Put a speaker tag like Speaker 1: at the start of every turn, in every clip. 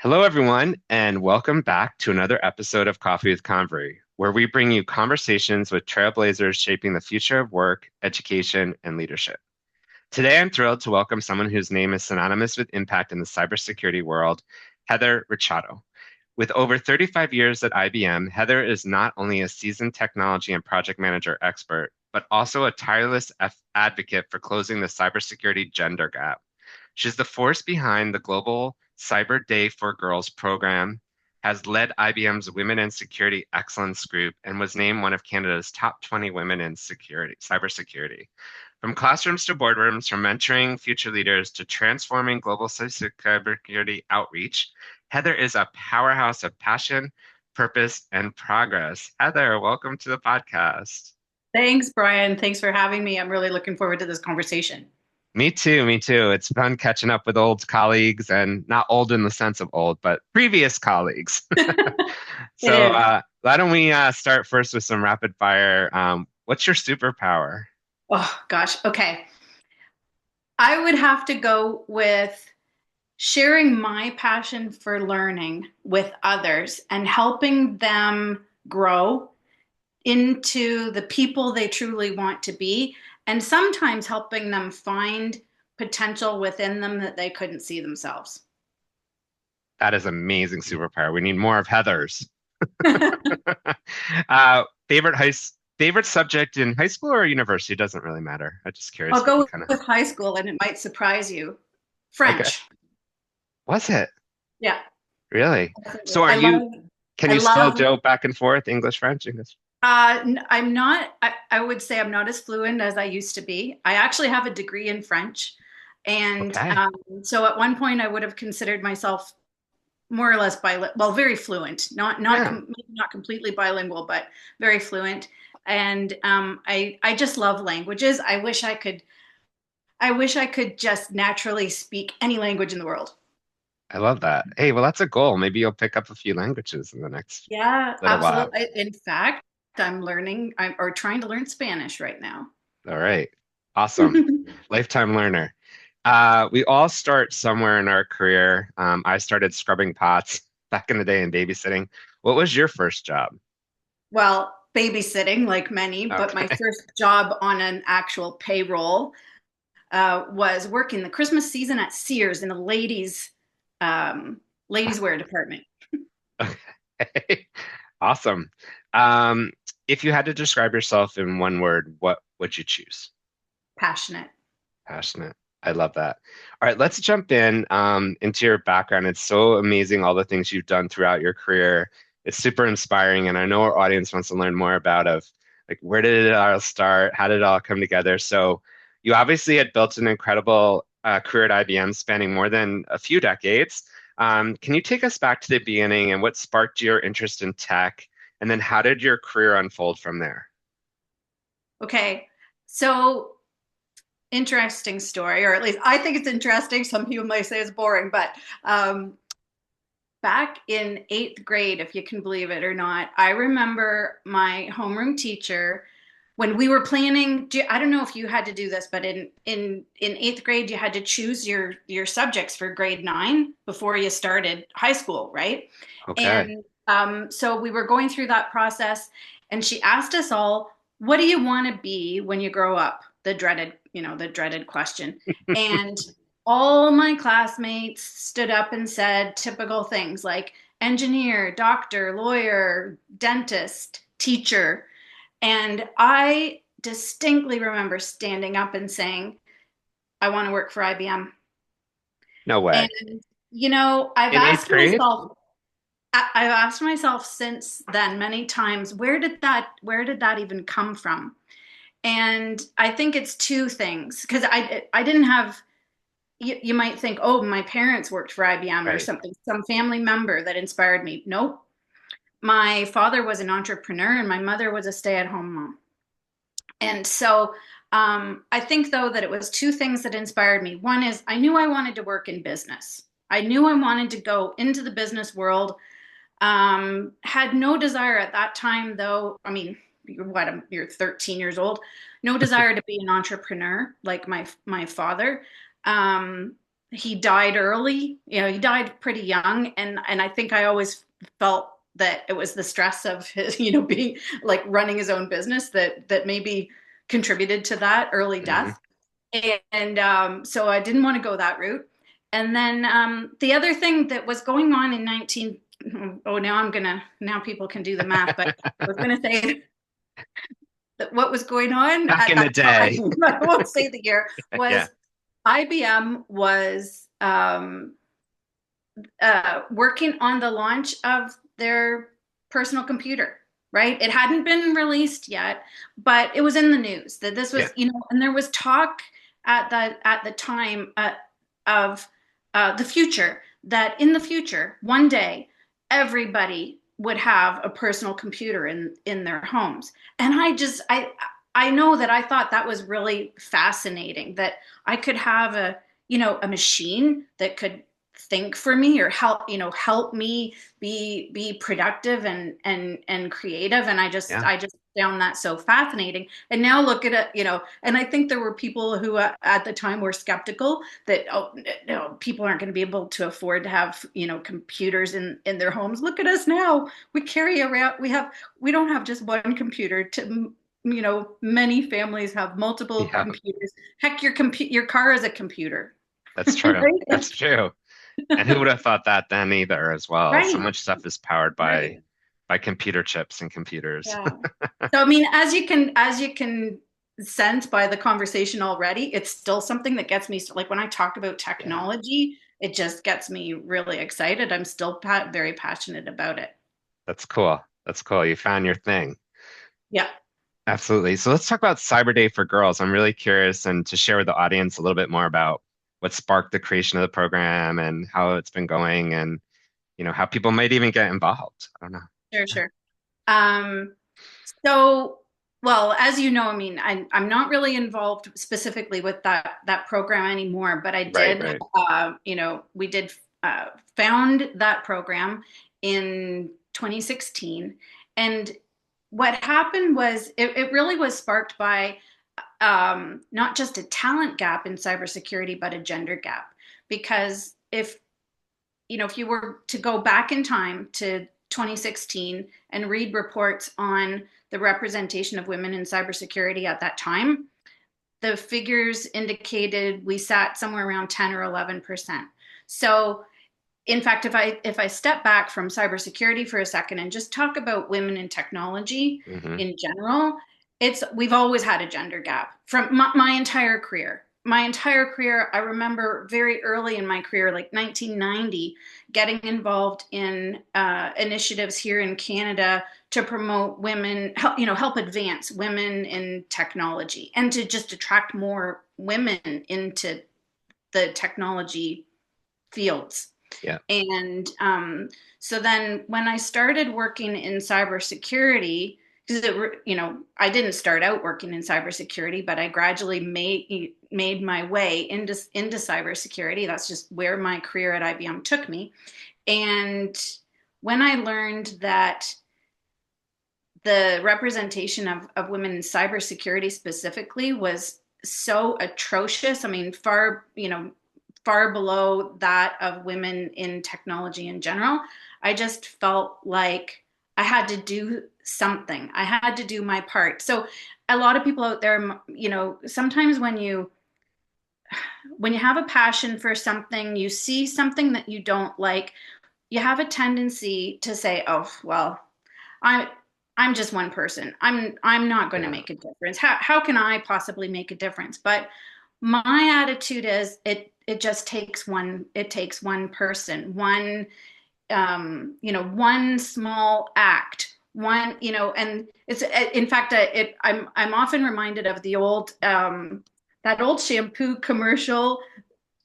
Speaker 1: Hello, everyone, and welcome back to another episode of Coffee with Convery, where we bring you conversations with trailblazers shaping the future of work, education, and leadership. Today, I'm thrilled to welcome someone whose name is synonymous with impact in the cybersecurity world, Heather Ricciuto. With over 35 years at IBM, Heather is not only a seasoned technology and project manager expert, but also a tireless advocate for closing the cybersecurity gender gap. She's the force behind the Global Cyber Day for Girls program, has led IBM's Women in Security Excellence Group, and was named one of Canada's top 20 women in security, cybersecurity. From classrooms to boardrooms, from mentoring future leaders to transforming global cybersecurity outreach, Heather is a powerhouse of passion, purpose, and progress. Heather, welcome to the podcast.
Speaker 2: Thanks, Brian. Thanks for having me. I'm really looking forward to this conversation.
Speaker 1: Me too, me too. It's fun catching up with old colleagues and not old in the sense of old, but previous colleagues.
Speaker 2: It
Speaker 1: So,
Speaker 2: is.
Speaker 1: why don't we start first with some rapid fire? What's your superpower?
Speaker 2: Oh, gosh. Okay. I would have to go with sharing my passion for learning with others and helping them grow into the people they truly want to be, and sometimes helping them find potential within them that they couldn't see themselves.
Speaker 1: That is amazing superpower. We need more of Heather's. Favorite subject in high school or university? It doesn't really matter. I'm just
Speaker 2: I'll
Speaker 1: curious what you
Speaker 2: go
Speaker 1: kind of.
Speaker 2: with high school, and it might surprise you.
Speaker 1: Okay.
Speaker 2: French.
Speaker 1: Was it
Speaker 2: Yeah.
Speaker 1: really? So,
Speaker 2: I love
Speaker 1: can
Speaker 2: I
Speaker 1: you still
Speaker 2: love
Speaker 1: go back and forth English, French, English?
Speaker 2: I'm not, I would say I'm not as fluent as I used to be. I actually have a degree in French. And
Speaker 1: Okay.
Speaker 2: so at one point I would have considered myself more or less well, very fluent,
Speaker 1: Yeah.
Speaker 2: maybe not completely bilingual, but very fluent. And I just love languages. I wish I could just naturally speak any language in the world.
Speaker 1: I love that. Hey, well, that's a goal. Maybe you'll pick up a few languages in the next
Speaker 2: Yeah,
Speaker 1: little while.
Speaker 2: absolutely. In fact, I'm or trying to learn Spanish right now.
Speaker 1: All right. Awesome. Lifetime learner. We all start somewhere in our career. I started scrubbing pots back in the day in babysitting. What was your first job?
Speaker 2: Well, babysitting, like many, but my
Speaker 1: Okay.
Speaker 2: first job on an actual payroll was working the Christmas season at Sears in the ladies wear department.
Speaker 1: Okay. Awesome. Um, if you had to describe yourself in one word, what would you choose?
Speaker 2: Passionate.
Speaker 1: Passionate. I love that. All right, let's jump in into your background. It's so amazing all the things you've done throughout your career. It's super inspiring, and I know our audience wants to learn more about of like where did it all start? How did it all come together? So you obviously had built an incredible career at IBM spanning more than a few decades. Can you take us back to the beginning and what sparked your interest in tech? And then how did your career unfold from there?
Speaker 2: Okay, so interesting story, or at least I think it's interesting. Some people might say it's boring, but um, back in eighth grade, if you can believe it or not, I remember my homeroom teacher when we were planning. I don't know if you had to do this, but in eighth grade, you had to choose your subjects for grade 9 before you started high school, right?
Speaker 1: Okay.
Speaker 2: And so we were going through that process, and she asked us all, "What do you want to be when you grow up?" The dreaded question. And all my classmates stood up and said typical things like engineer, doctor, lawyer, dentist, teacher. And I distinctly remember standing up and saying, I want to work for IBM.
Speaker 1: No
Speaker 2: And,
Speaker 1: way.
Speaker 2: I've
Speaker 1: In eighth
Speaker 2: asked
Speaker 1: grade?
Speaker 2: myself, I've asked myself since then many times, where did that even come from? And I think it's two things because I didn't have, you might think, oh, my parents worked for IBM or
Speaker 1: Right.
Speaker 2: something, some family member that inspired me. Nope. My father was an entrepreneur and my mother was a stay-at-home mom. And so I think, though, that it was two things that inspired me. One is I knew I wanted to work in business. I knew I wanted to go into the business world. Had no desire at that time, though. I mean, you're 13 years old. No desire to be an entrepreneur like my father. Um, he died early. He died pretty young, and I think I always felt that it was the stress of his, being like running his own business that maybe contributed to that early
Speaker 1: Hmm.
Speaker 2: death. And so I didn't want to go that route. And then the other thing that was going on in 19, oh, now people can do the math, but I was gonna say that what was going on
Speaker 1: Back
Speaker 2: at
Speaker 1: in the
Speaker 2: that
Speaker 1: day.
Speaker 2: time, I won't say the year,
Speaker 1: Yeah.
Speaker 2: was IBM was working on the launch of their personal computer, right? It hadn't been released yet, but it was in the news that this
Speaker 1: Yeah.
Speaker 2: was, and there was talk at the time of the future, that in the future, one day, everybody would have a personal computer in their homes. And I know that I thought that was really fascinating, that I could have a machine that could think for me, or help me be productive and creative. And
Speaker 1: Yeah.
Speaker 2: I just found that so fascinating. And now look at it, and I think there were people who at the time were skeptical that, oh no, people aren't going to be able to afford to have computers in their homes. Look at us now. We carry around, we don't have just one computer. To many families have multiple
Speaker 1: Yeah.
Speaker 2: computers. Heck, your car is a computer.
Speaker 1: That's true.
Speaker 2: Right?
Speaker 1: That's true. And who would have thought that then either as well? So
Speaker 2: Right.
Speaker 1: much stuff is powered
Speaker 2: Right.
Speaker 1: by computer chips and computers.
Speaker 2: Yeah. So I mean, as you can sense by the conversation already, it's still something that gets me, like when I talk about
Speaker 1: Yeah.
Speaker 2: technology, it just gets me really excited. I'm still very passionate about it.
Speaker 1: That's cool. That's cool. You found your thing.
Speaker 2: Yeah.
Speaker 1: Absolutely. So let's talk about Cyber Day for Girls. I'm really curious and to share with the audience a little bit more about what sparked the creation of the program and how it's been going and how people might even get involved. I don't know.
Speaker 2: Sure, sure. Um, so, well, as you know, I mean, I'm not really involved specifically with that program anymore, but I
Speaker 1: Right,
Speaker 2: did,
Speaker 1: right.
Speaker 2: we did found that program in 2016. And what happened was it really was sparked by not just a talent gap in cybersecurity, but a gender gap. Because if you were to go back in time to 2016 and read reports on the representation of women in cybersecurity at that time, the figures indicated we sat somewhere around 10 or 11%. So, in fact, if I step back from cybersecurity for a second and just talk about women in technology
Speaker 1: Hmm.
Speaker 2: in general, we've always had a gender gap from my entire career. My entire career, I remember very early in my career, like 1990, getting involved in initiatives here in Canada to promote women, help advance women in technology, and to just attract more women into the technology fields.
Speaker 1: Yeah.
Speaker 2: And so then when I started working in cybersecurity, because I didn't start out working in cybersecurity, but I gradually made my way into cybersecurity. That's just where my career at IBM took me. And when I learned that the representation of women in cybersecurity specifically was so atrocious. I mean, far below that of women in technology in general. I just felt like I had to do something. I had to do my part. So a lot of people out there, sometimes when you have a passion for something, you see something that you don't like, you have a tendency to say, "Oh, well, I I'm just one person. I'm not going to
Speaker 1: Yeah.
Speaker 2: make a difference. How can I possibly make a difference?" But my attitude is it just takes one person, one small act, and it's in fact I'm often reminded of the old that old shampoo commercial.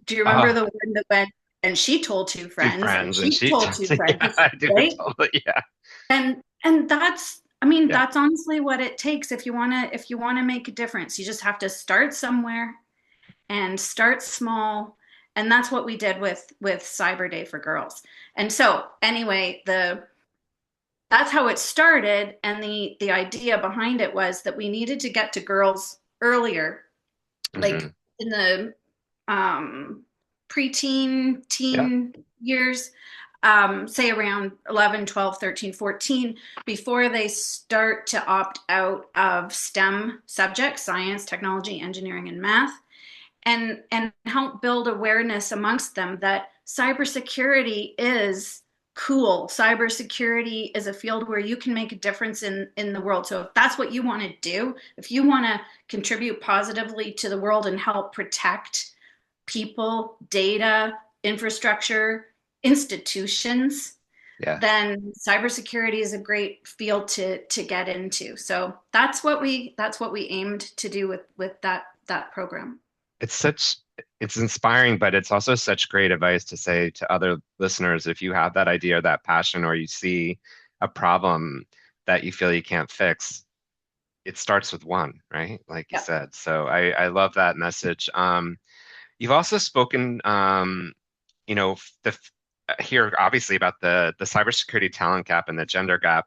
Speaker 2: Do you remember
Speaker 1: Oh,
Speaker 2: the one that went, and she told two
Speaker 1: two
Speaker 2: friends, and
Speaker 1: friends and
Speaker 2: she
Speaker 1: she
Speaker 2: told two
Speaker 1: yeah,
Speaker 2: friends,
Speaker 1: I do
Speaker 2: right?
Speaker 1: totally. Yeah.
Speaker 2: And that's, I mean,
Speaker 1: Yeah.
Speaker 2: that's honestly what it takes if you want to make a difference. You just have to start somewhere and start small. And that's what we did with Cyber Day for Girls. And so anyway, the that's how it started. And the idea behind it was that we needed to get to girls earlier, like
Speaker 1: Hmm.
Speaker 2: in the um preteen,
Speaker 1: Yeah.
Speaker 2: teen years, say around 11, 12, 13, 14, before they start to opt out of STEM subjects, science, technology, engineering, and math, and help build awareness amongst them that cybersecurity is cool. Cybersecurity is a field where you can make a difference in the world. So if that's what you want to do, if you want to contribute positively to the world and help protect people, data, infrastructure, institutions,
Speaker 1: Yeah.
Speaker 2: then cybersecurity is a great field to get into. So that's what we aimed to do with that program.
Speaker 1: It's such it's inspiring, but it's also such great advice to say to other listeners if you have that idea or that passion or you see a problem that you feel you can't fix, it starts with one, right? Like you
Speaker 2: Yep.
Speaker 1: said. So I love that message. You've also spoken you know, here obviously about the cybersecurity talent gap and the gender gap.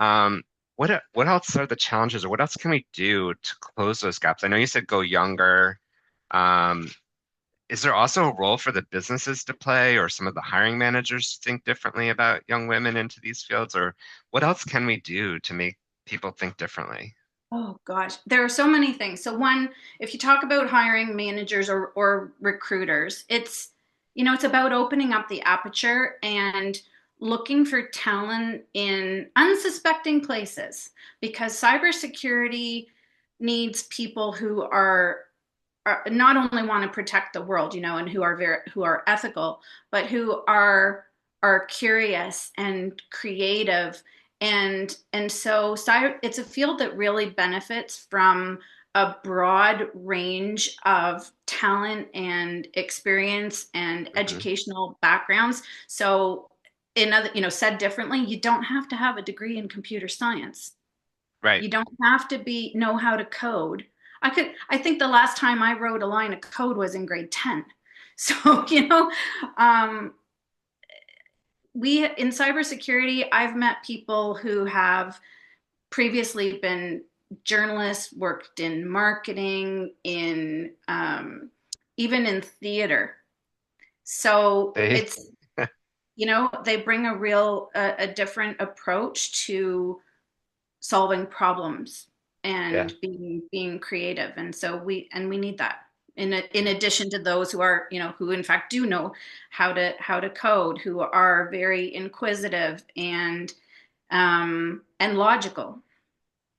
Speaker 1: Um, what else are the challenges, or what else can we do to close those gaps? I know you said go younger. Um, is there also a role for the businesses to play, or some of the hiring managers to think differently about young women into these fields, or what else can we do to make people think differently?
Speaker 2: Oh gosh, there are so many things. So one, if you talk about hiring managers or recruiters, it's about opening up the aperture and looking for talent in unsuspecting places because cybersecurity needs people who are not only want to protect the world, and who are ethical, but who are curious and creative, and so it's a field that really benefits from a broad range of talent and experience and
Speaker 1: Hmm.
Speaker 2: educational backgrounds. So, in other, said differently, you don't have to have a degree in computer science.
Speaker 1: Right.
Speaker 2: You don't have to know how to code. I think the last time I wrote a line of code was in grade 10. So, um, we in cybersecurity, I've met people who have previously been journalists, worked in marketing, in even in theater. So
Speaker 1: They,
Speaker 2: they bring a different approach to solving problems
Speaker 1: yeah.
Speaker 2: and being creative, and so we need that in addition to those who in fact do know how to code, who are very inquisitive and logical.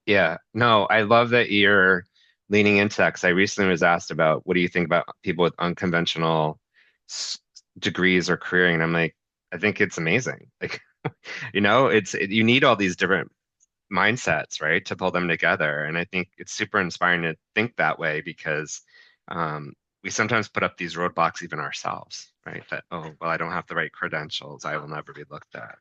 Speaker 1: Yeah, no, I love that you're leaning into that because I recently was asked about what do you think about people with unconventional s degrees or careering, and I'm like, I think it's amazing. Like, you need all these different mindsets, right, to pull them together, and I think it's super inspiring to think that way because um, we sometimes put up these roadblocks even ourselves, right? That, oh, well, I don't have the right credentials, I will never be looked at.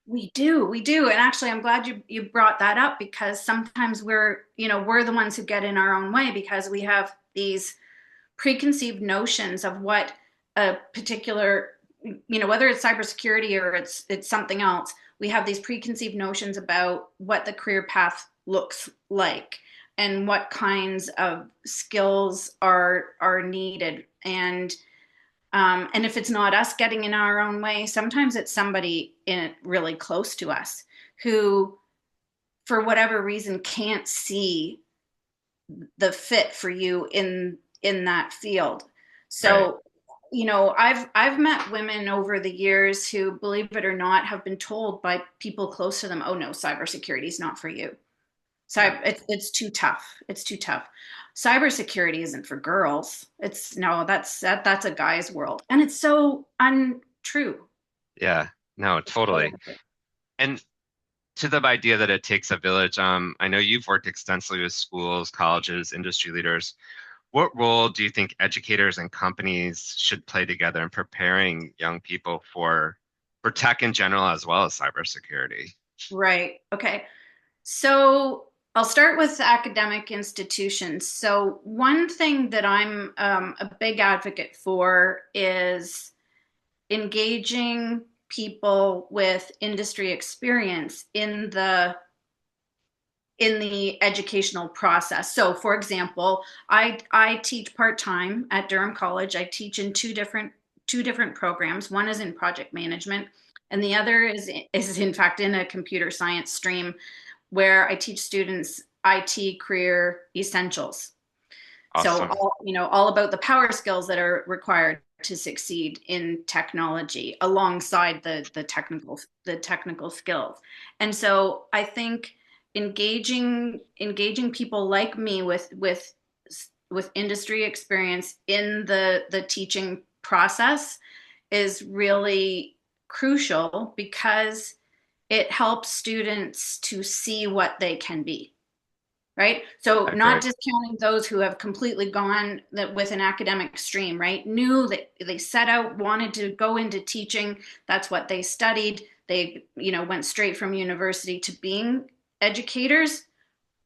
Speaker 2: We do. And actually, I'm glad you brought that up because sometimes we're the ones who get in our own way because we have these preconceived notions of what a particular, whether it's cybersecurity or it's something else. We have these preconceived notions about what the career path looks like and what kinds of skills are needed. And if it's not us getting in our own way, sometimes it's somebody really close to us who, for whatever reason, can't see the fit for you in that field.
Speaker 1: Right.
Speaker 2: So, I've met women over the years who, believe it or not, have been told by people close to them, "Oh no, cybersecurity is not for you.
Speaker 1: Yeah.
Speaker 2: It's too tough. It's too tough. Cybersecurity isn't for girls. It's no, that's a guy's world." And it's so untrue.
Speaker 1: Yeah. No, totally. And to the idea that it takes a village, I know you've worked extensively with schools, colleges, industry leaders. What role do you think educators and companies should play together in preparing young people for tech in general as well as cybersecurity?
Speaker 2: Right. Okay. So I'll start with academic institutions. So one thing that I'm a big advocate for is engaging people with industry experience in the educational process. So, for example, I teach part time at Durham College. I teach in two different two different programs. One is in project management, and the other is in fact in a computer science stream where I teach students IT career essentials. So
Speaker 1: Awesome.
Speaker 2: all about the power skills that are required to succeed in technology alongside the technical skills. And so I think engaging people like me with industry experience in the teaching process is really crucial because it helps students to see what they can be, right? So
Speaker 1: I
Speaker 2: not
Speaker 1: agree.
Speaker 2: discounting those who have completely gone with an academic stream, right? Knew that they set out, wanted to go into teaching. That's what they studied. They, went straight from university to being educators.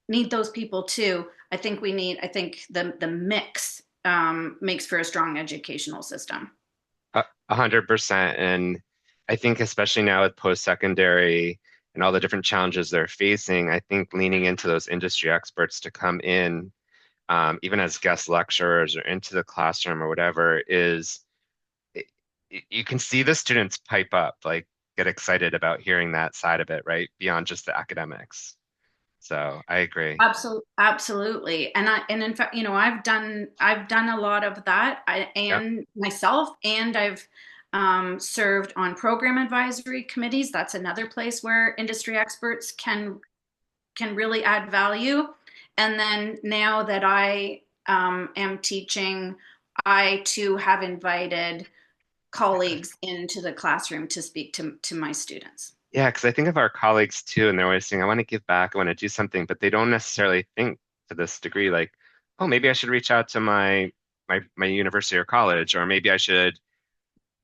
Speaker 2: Need those people too. I think the mix makes for a strong educational system.
Speaker 1: 100%. And I think especially now with post-secondary and all the different challenges they're facing, I think leaning into those industry experts to come in, even as guest lecturers or into the classroom or whatever, you can see the students pipe up, like get excited about hearing that side of it, right? Beyond just the academics. So I agree.
Speaker 2: Absolutely. And in fact, I've done a lot of that
Speaker 1: Yep.
Speaker 2: and myself, and I've served on program advisory committees. That's another place where industry experts can really add value. And then now that I am teaching, I too have invited colleagues into the classroom to speak to my students.
Speaker 1: Yeah, because I think of our colleagues too, and they're always saying, I want to give back, I want to do something, but they don't necessarily think to this degree, like, oh, maybe I should reach out to my university or college, or maybe I should,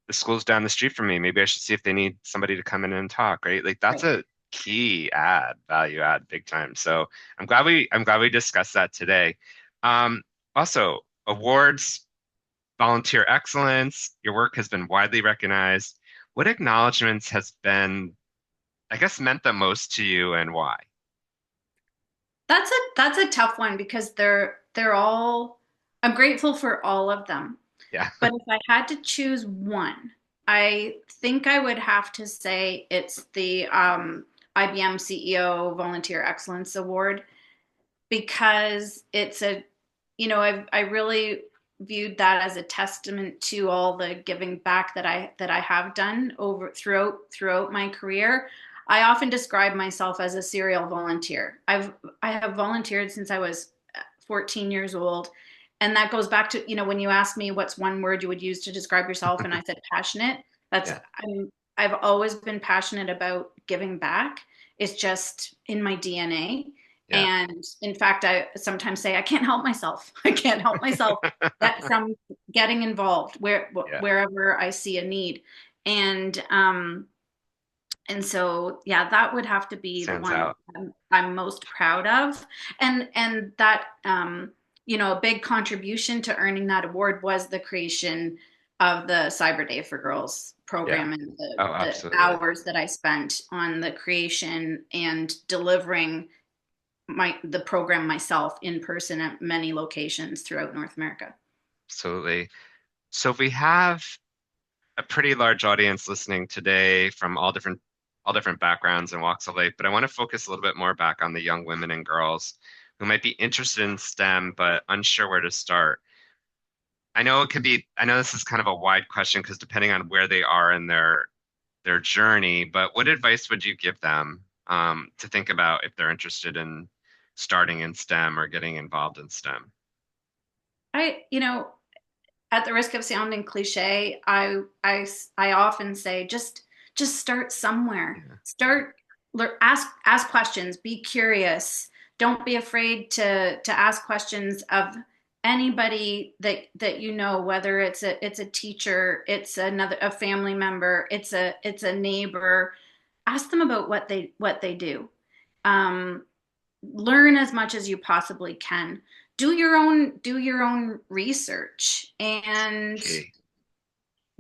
Speaker 1: the school's down the street from me, maybe I should see if they need somebody to come in and talk, right? Like that's
Speaker 2: Right.
Speaker 1: a key value add big time. So I'm glad we discussed that today. Um, Also, awards, volunteer excellence, your work has been widely recognized. What acknowledgments has been, I guess, meant the most to you and why?
Speaker 2: That's a tough one because they're all I'm grateful for all of them.
Speaker 1: Yeah.
Speaker 2: But if I had to choose one, I think I would have to say it's the IBM CEO Volunteer Excellence Award because I really viewed that as a testament to all the giving back that I have done over throughout my career. I often describe myself as a serial volunteer. I have volunteered since I was 14 years old. And that goes back to, when you asked me what's one word you would use to describe yourself, and I said passionate. That's
Speaker 1: Yeah.
Speaker 2: I've always been passionate about giving back. It's just in my DNA.
Speaker 1: Yeah.
Speaker 2: And in fact, I sometimes say I can't help myself. I can't help myself that from getting involved
Speaker 1: Yeah.
Speaker 2: wherever I see a need. And so yeah, that would have to be the
Speaker 1: Stands
Speaker 2: one
Speaker 1: out.
Speaker 2: I'm most proud of. And that a big contribution to earning that award was the creation of the Cyber Day for Girls
Speaker 1: Yeah.
Speaker 2: program and
Speaker 1: Oh,
Speaker 2: the
Speaker 1: absolutely.
Speaker 2: hours that I spent on the creation and delivering the program myself in person at many locations throughout North America.
Speaker 1: Absolutely. So we have a pretty large audience listening today from all different backgrounds and walks of life, but I want to focus a little bit more back on the young women and girls who might be interested in STEM but unsure where to start. I know this is kind of a wide question because depending on where they are in their journey, but what advice would you give them to think about if they're interested in starting in STEM or getting involved in STEM?
Speaker 2: I, you know, at the risk of sounding cliche, I often say just start somewhere.
Speaker 1: Yeah.
Speaker 2: Ask questions, be curious. Don't be afraid to ask questions of anybody that whether it's a teacher, it's a family member, it's a neighbor. Ask them about what they do. Um, Learn as much as you possibly can. Do your own research and
Speaker 1: Okay.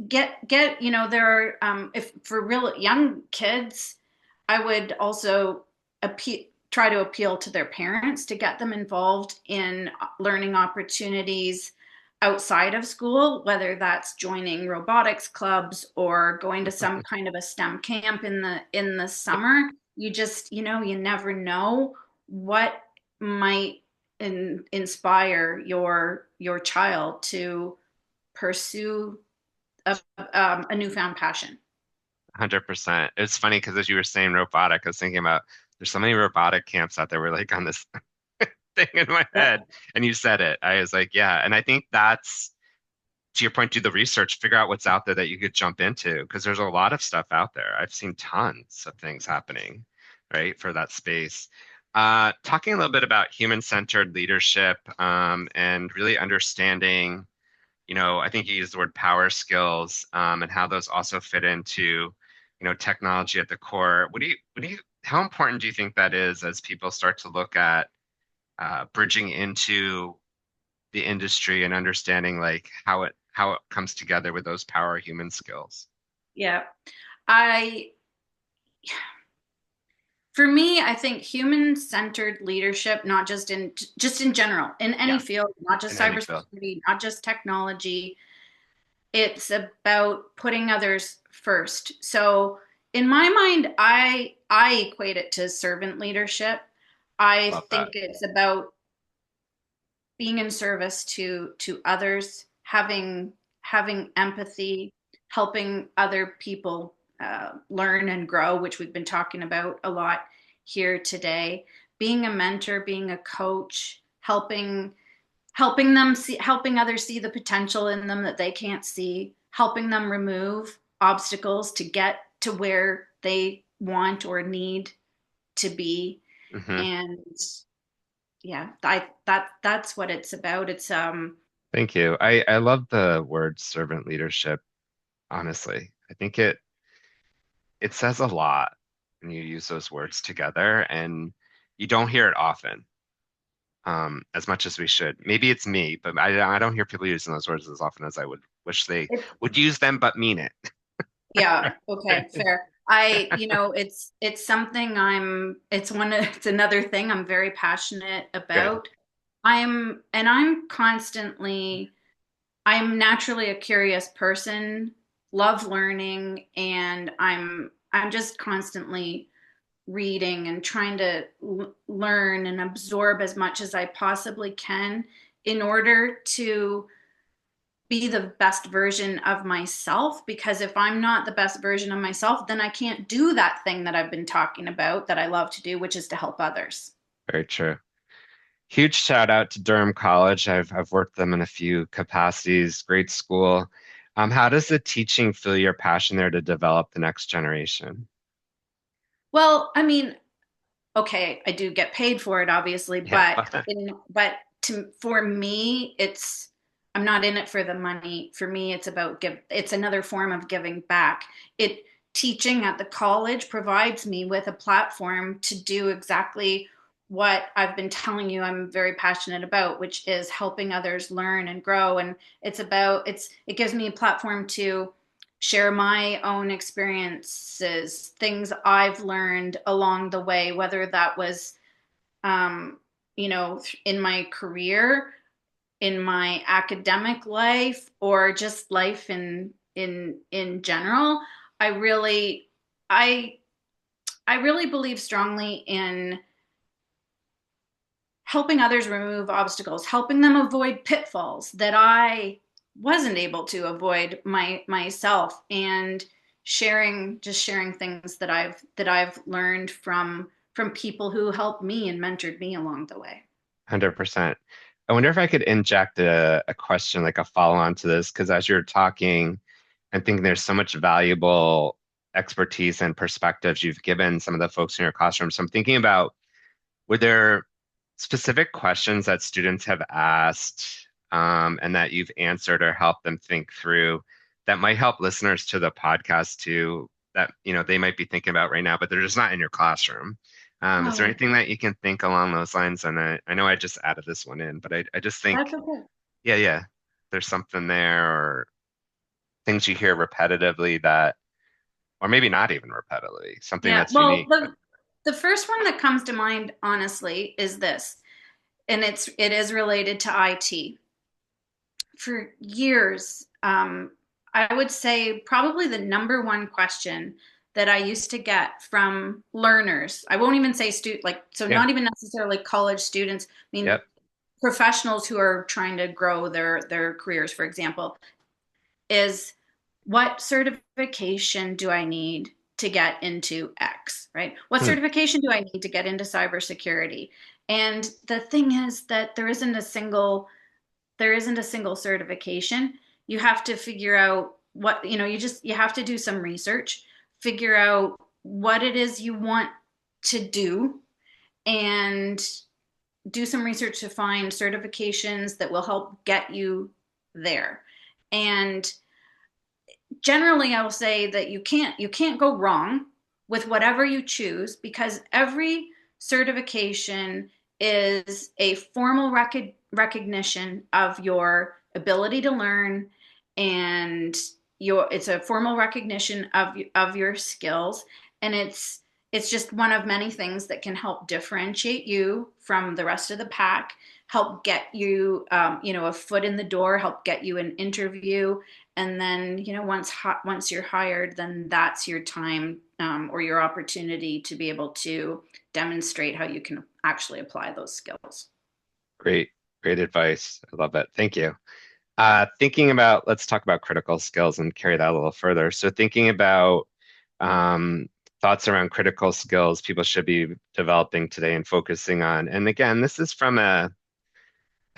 Speaker 2: get there are if for real young kids, I would also try to appeal to their parents to get them involved in learning opportunities. outside of school, whether that's joining robotics clubs or going to some kind of a STEM camp in the summer. You just, you never know what might inspire your child to pursue a newfound passion.
Speaker 1: 100%. It's funny because as you were saying robotic, I was thinking about there's so many robotic camps out there. We're like on this thing in my
Speaker 2: Yeah.
Speaker 1: head, and you said it. I was like, yeah. And I think that's to your point, do the research, figure out what's out there that you could jump into because there's a lot of stuff out there. I've seen tons of things happening, right, for that space. Talking a little bit about human-centered leadership and really understanding, I think you used the word power skills and how those also fit into, technology at the core. How important do you think that is as people start to look at bridging into the industry and understanding like how it comes together with those power human skills.
Speaker 2: Yeah. I For me, I think human-centered leadership, not just in general, in any
Speaker 1: Yeah,
Speaker 2: field, not just
Speaker 1: in any field.
Speaker 2: cybersecurity, not just technology, it's about putting others first. So in my mind, I equate it to servant leadership. I
Speaker 1: Love
Speaker 2: think
Speaker 1: that.
Speaker 2: it's about being in service to others, having empathy, helping other people learn and grow, which we've been talking about a lot here today. Being a mentor, being a coach, helping others see the potential in them that they can't see, helping them remove obstacles to get to where they want or need to be.
Speaker 1: Hmm.
Speaker 2: And yeah, that's what it's about. It's
Speaker 1: Thank you. I love the word servant leadership, honestly. I think it says a lot when you use those words together and you don't hear it often, as much as we should. Maybe it's me, but I don't hear people using those words as often as I would wish they would use them, but mean it.
Speaker 2: yeah, okay, fair. It's something it's another thing I'm very passionate
Speaker 1: Good.
Speaker 2: about. I'm naturally a curious person, love learning, and I'm just constantly reading and trying to learn and absorb as much as I possibly can in order to be the best version of myself. Because if I'm not the best version of myself, then I can't do that thing that I've been talking about that I love to do, which is to help others.
Speaker 1: Very true. Huge shout out to Durham College. I've worked them in a few capacities. Great school. How does the teaching fuel your passion there to develop the next generation?
Speaker 2: Well, I mean, okay, I do get paid for it, obviously,
Speaker 1: Yeah.
Speaker 2: for me, I'm not in it for the money. For me, it's another form of giving back. It Teaching at the college provides me with a platform to do exactly what I've been telling you I'm very passionate about, which is helping others learn and grow. And it gives me a platform to share my own experiences, things I've learned along the way, whether that was, um, in my career, in my academic life, or just life in general. I really, I, I really believe strongly in helping others remove obstacles, helping them avoid pitfalls that I wasn't able to avoid myself, and sharing things that I've learned from people who helped me and mentored me along the way.
Speaker 1: 100%. I wonder if I could inject a question, like a follow-on to this, because as you're talking, I'm thinking there's so much valuable expertise and perspectives you've given some of the folks in your classroom. So I'm thinking about, were there specific questions that students have asked and that you've answered or helped them think through that might help listeners to the podcast too, that they might be thinking about right now, but they're just not in your classroom. Is there
Speaker 2: Oh,
Speaker 1: anything that you can think along those lines? And I know I just added this one in, but I just
Speaker 2: that's
Speaker 1: think,
Speaker 2: okay.
Speaker 1: yeah, yeah, there's something there or things you hear repetitively that, or maybe not even repetitively, something
Speaker 2: Yeah.
Speaker 1: that's
Speaker 2: Well,
Speaker 1: unique.
Speaker 2: the first one that comes to mind, honestly, is this, and it is related to IT. for years, I would say probably the number one question that I used to get from learners, I won't even say so
Speaker 1: Yeah.
Speaker 2: not even necessarily college students, I mean,
Speaker 1: Yep.
Speaker 2: professionals who are trying to grow their careers, for example, is what certification do I need to get into X, right? What
Speaker 1: Hmm.
Speaker 2: certification do I need to get into cybersecurity? And the thing is that there isn't a single certification. You have to figure out what, you have to do some research, figure out what it is you want to do, and do some research to find certifications that will help get you there. And generally I will say that you can't go wrong with whatever you choose, because every certification is a formal recognition of your ability to learn, and it's a formal recognition of your skills, and it's just one of many things that can help differentiate you from the rest of the pack, help get you a foot in the door, help get you an interview, and then once you're hired, then that's your time, or your opportunity to be able to demonstrate how you can actually apply those skills.
Speaker 1: Great. Great advice. I love that. Thank you. Let's talk about critical skills and carry that a little further. So thinking about um, thoughts around critical skills people should be developing today and focusing on. And again, this is I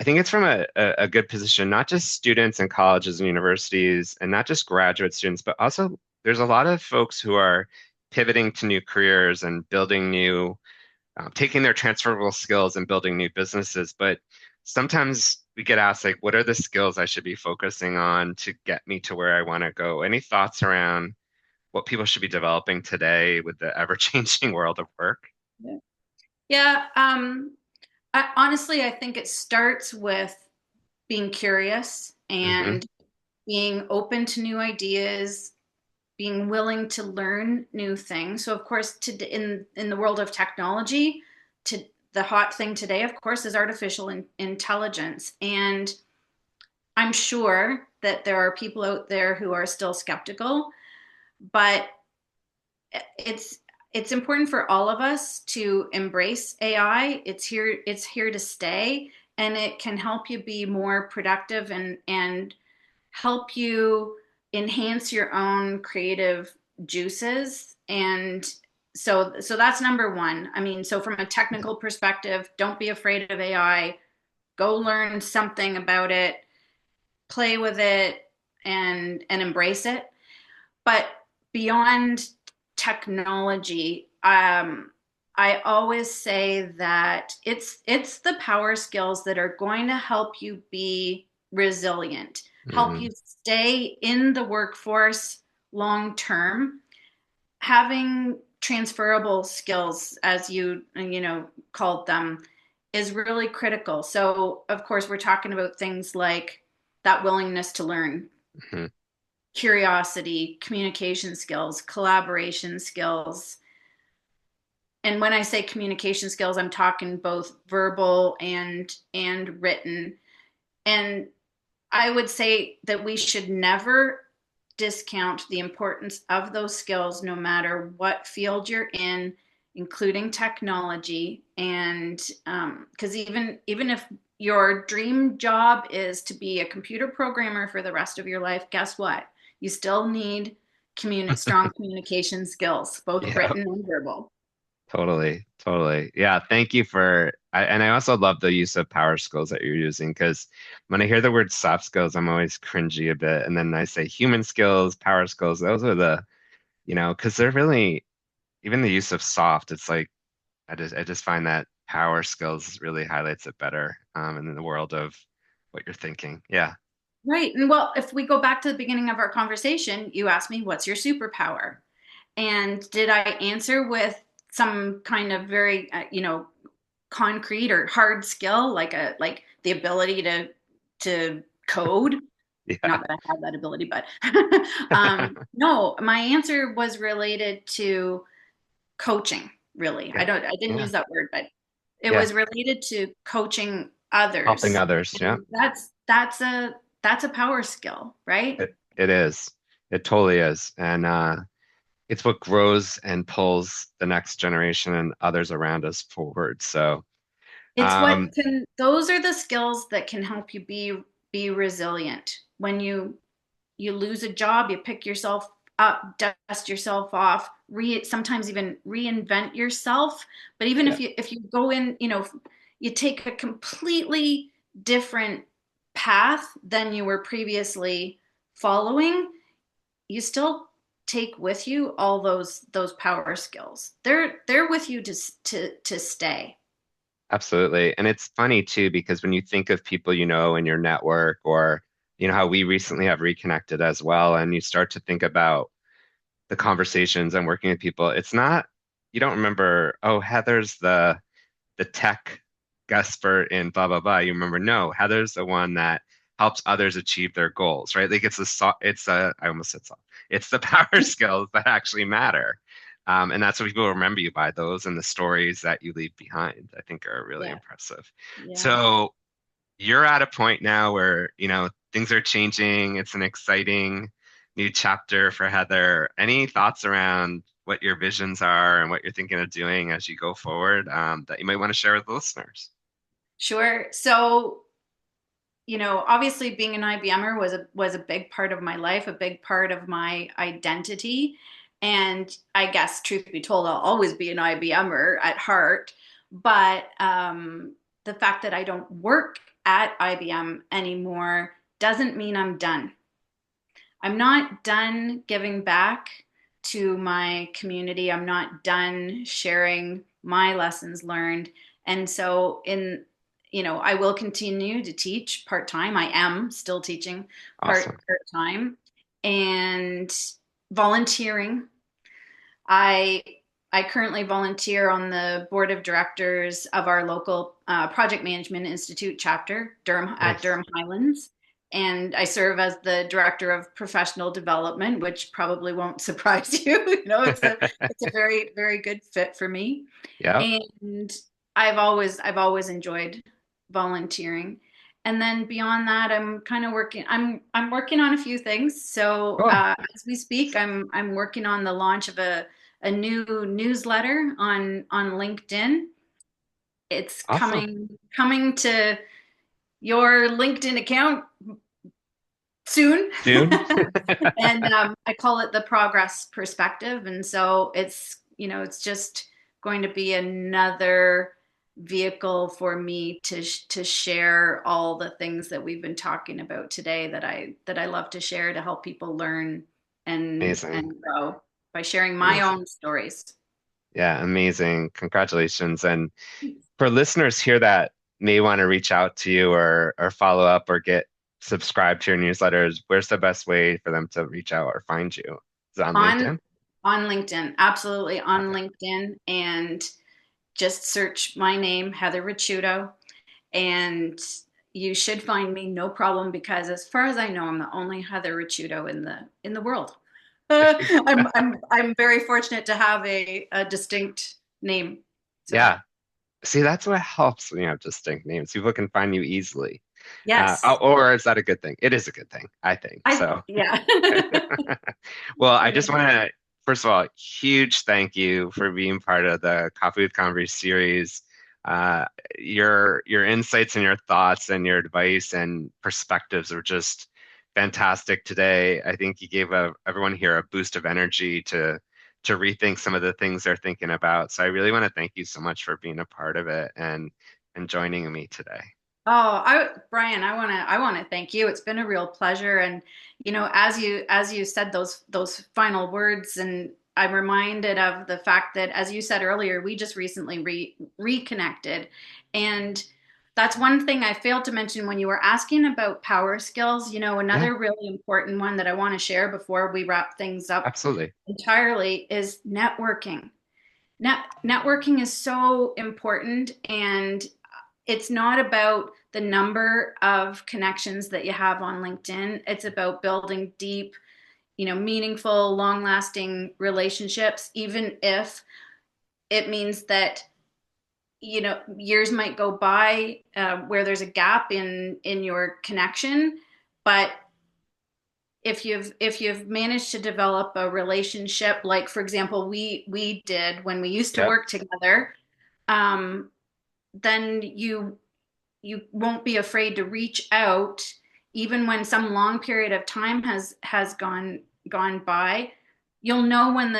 Speaker 1: think it's from a good position, not just students in colleges and universities, and not just graduate students, but also there's a lot of folks who are pivoting to new careers and taking their transferable skills and building new businesses. But sometimes we get asked, like, what are the skills I should be focusing on to get me to where I want to go? Any thoughts around what people should be developing today with the ever-changing world of work?
Speaker 2: Yeah. Yeah, honestly, I think it starts with being curious
Speaker 1: Hmm.
Speaker 2: and being open to new ideas, being willing to learn new things. So, of course, in the world of technology, to the hot thing today, of course, is artificial intelligence, and I'm sure that there are people out there who are still skeptical, but it's it's important for all of us to embrace AI. It's here to stay, and it can help you be more productive, and help you enhance your own creative juices. And so that's number one. I mean, so from a technical perspective, don't be afraid of AI. Go learn something about it, play with it, and embrace it. But beyond technology, I always say that it's the power skills that are going to help you be resilient, help
Speaker 1: Hmm.
Speaker 2: you stay in the workforce long term. Having transferable skills, as you called them, is really critical. So, of course, we're talking about things like that willingness to learn,
Speaker 1: Hmm.
Speaker 2: curiosity, communication skills, collaboration skills. And when I say communication skills, I'm talking both verbal and written. And I would say that we should never discount the importance of those skills, no matter what field you're in, including technology. And because even if your dream job is to be a computer programmer for the rest of your life, guess what? You still need strong communication skills, both
Speaker 1: Yeah.
Speaker 2: written and verbal.
Speaker 1: Totally, totally. Yeah, thank you and I also love the use of power skills that you're using because when I hear the word soft skills, I'm always cringy a bit. And then I say human skills, power skills, those are because they're really, even the use of soft, it's like, I just find that power skills really highlights it better in the world of what you're thinking. Yeah.
Speaker 2: Right. And well, if we go back to the beginning of our conversation, you asked me, what's your superpower? And did I answer with some kind of very, concrete or hard skill, like the ability to code?
Speaker 1: Yeah.
Speaker 2: Not that I have that ability, but no, my answer was related to coaching, really.
Speaker 1: Yeah.
Speaker 2: I didn't
Speaker 1: Yeah.
Speaker 2: use that word, but it
Speaker 1: Yeah.
Speaker 2: was related to coaching
Speaker 1: Helping
Speaker 2: others.
Speaker 1: others. Yeah.
Speaker 2: And that's that's a power skill, right?
Speaker 1: It is. It totally is. And it's what grows and pulls the next generation and others around us forward. So,
Speaker 2: It's what
Speaker 1: um,
Speaker 2: can, those are the skills that can help you be resilient. When you lose a job, you pick yourself up, dust yourself off, sometimes even reinvent yourself. But even
Speaker 1: yeah,
Speaker 2: if you go in, you take a completely different path than you were previously following, you still take with you all those power skills. They're with you to stay.
Speaker 1: absolutely. And it's funny too, because when you think of people you know in your network or, how we recently have reconnected as well, and you start to think about the conversations and working with people, it's not, you don't remember, oh, Heather's the tech expert in blah blah blah. You remember, no, Heather's the one that helps others achieve their goals, right? Like I almost said soft. It's the power skills that actually matter. And that's what people remember you by, those and the stories that you leave behind, I think are really
Speaker 2: Yeah.
Speaker 1: impressive.
Speaker 2: Yeah.
Speaker 1: So you're at a point now where, things are changing. It's an exciting new chapter for Heather. Any thoughts around what your visions are and what you're thinking of doing as you go forward, that you might want to share with the listeners?
Speaker 2: Sure. So, obviously being an IBMer was a big part of my life, a big part of my identity. And I guess, truth be told, I'll always be an IBMer at heart. But the fact that I don't work at IBM anymore doesn't mean I'm done. I'm not done giving back to my community. I'm not done sharing my lessons learned. And so I will continue to teach part-time. I am still teaching
Speaker 1: Awesome.
Speaker 2: part-time and volunteering. I I currently volunteer on the board of directors of our local Project Management Institute chapter,
Speaker 1: Nice.
Speaker 2: Durham Highlands, and I serve as the director of professional development, which probably won't surprise you. It's a very very good fit for me,
Speaker 1: Yeah.
Speaker 2: and I've always enjoyed volunteering. And then beyond that, I'm kind of working. I'm working on a few things. So
Speaker 1: Cool.
Speaker 2: as we speak, I'm working on the launch of a new newsletter on LinkedIn. It's
Speaker 1: Awesome.
Speaker 2: coming to your LinkedIn account soon.
Speaker 1: Soon.
Speaker 2: And I call it the progress perspective. And so it's just going to be another vehicle for me to share all the things that we've been talking about today that I love to share to help people learn
Speaker 1: Amazing.
Speaker 2: and grow by sharing my
Speaker 1: Amazing.
Speaker 2: own stories.
Speaker 1: Yeah, amazing. Congratulations. And for listeners here that may want to reach out to you or follow up or get subscribed to your newsletters, where's the best way for them to reach out or find you? Is it on
Speaker 2: on
Speaker 1: LinkedIn?
Speaker 2: on LinkedIn, absolutely on
Speaker 1: Okay.
Speaker 2: LinkedIn, and just search my name, Heather Ricciuto, and you should find me, no problem, because as far as I know, I'm the only Heather Ricciuto in the world. I'm very fortunate to have a distinct name. So
Speaker 1: Yeah. See, that's what helps when you have distinct names. People can find you easily.
Speaker 2: yes,
Speaker 1: Or is that a good thing? It is a good thing, I think. So,
Speaker 2: yeah.
Speaker 1: well, I just want to, first of all, huge thank you for being part of the Coffee with Convery series. Uh, your insights and your thoughts and your advice and perspectives are just fantastic today. I think you gave everyone here a boost of energy to rethink some of the things they're thinking about. So I really want to thank you so much for being a part of it and joining me today.
Speaker 2: Oh, Brian, I want to thank you. It's been a real pleasure. And as you said those final words, and I'm reminded of the fact that, as you said earlier, we just recently reconnected, and that's one thing I failed to mention when you were asking about power skills.
Speaker 1: Yeah,
Speaker 2: Another really important one that I want to share before we wrap things up
Speaker 1: absolutely.
Speaker 2: entirely is networking. Networking is so important, and it's not about the number of connections that you have on LinkedIn. It's about building deep, meaningful, long-lasting relationships, even if it means that years might go by where there's a gap in your connection. But if you've managed to develop a relationship, like for example, we did when we used to
Speaker 1: Yep.
Speaker 2: work together, um, then you won't be afraid to reach out even when some long period of time has gone by. You'll know when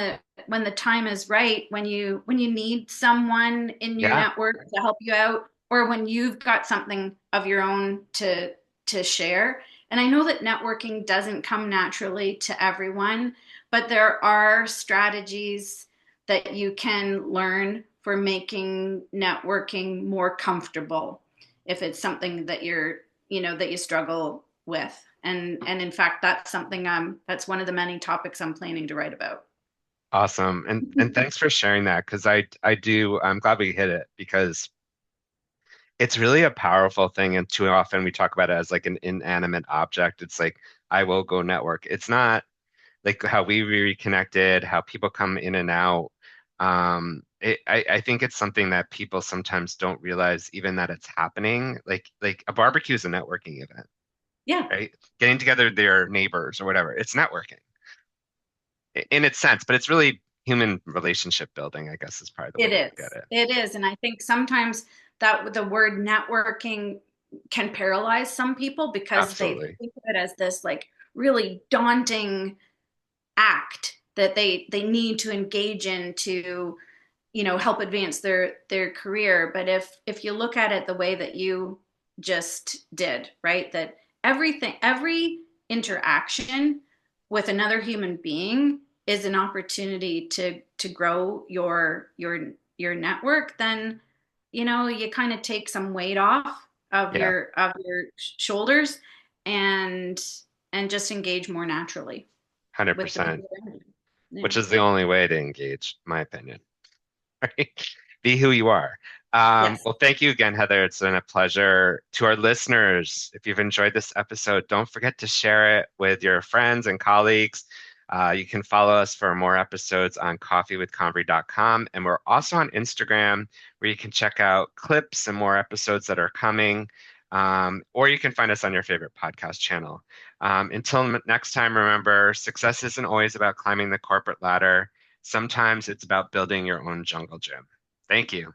Speaker 2: the time is right, when you need someone in your
Speaker 1: Yeah.
Speaker 2: network to help you out, or when you've got something of your own to share. And I know that networking doesn't come naturally to everyone, but there are strategies that you can learn for making networking more comfortable if it's something that that you struggle with. And in fact, that's something that's one of the many topics I'm planning to write about.
Speaker 1: Awesome. And thanks for sharing that because I'm glad we hit it because it's really a powerful thing. And too often we talk about it as like an inanimate object. It's like, I will go network. It's not like how we reconnected, how people come in and out. I think it's something that people sometimes don't realize even that it's happening. Like a barbecue is a networking event,
Speaker 2: Yeah,
Speaker 1: right? Getting together with their neighbors or whatever. It's networking in its sense, but it's really human relationship building, I guess is probably the way
Speaker 2: it
Speaker 1: to look at
Speaker 2: is.
Speaker 1: it.
Speaker 2: It is. And I think sometimes that the word networking can paralyze some people because they
Speaker 1: Absolutely.
Speaker 2: think of it as this like really daunting act that they need to engage in to help advance their career. But if you look at it the way that you just did, right, that every interaction with another human being is an opportunity to grow your network, then you kind of take some weight off
Speaker 1: Yeah,
Speaker 2: of your shoulders, and just engage more naturally with the
Speaker 1: 100%,
Speaker 2: people around you. Yeah.
Speaker 1: which is the only way to engage, in my opinion. Right? Be who you are.
Speaker 2: Yes.
Speaker 1: Well, thank you again, Heather. It's been a pleasure. To our listeners, if you've enjoyed this episode, don't forget to share it with your friends and colleagues. You can follow us for more episodes on coffeewithconvery.com. And we're also on Instagram where you can check out clips and more episodes that are coming. Or you can find us on your favorite podcast channel. Until next time, remember, success isn't always about climbing the corporate ladder. Sometimes it's about building your own jungle gym. Thank you.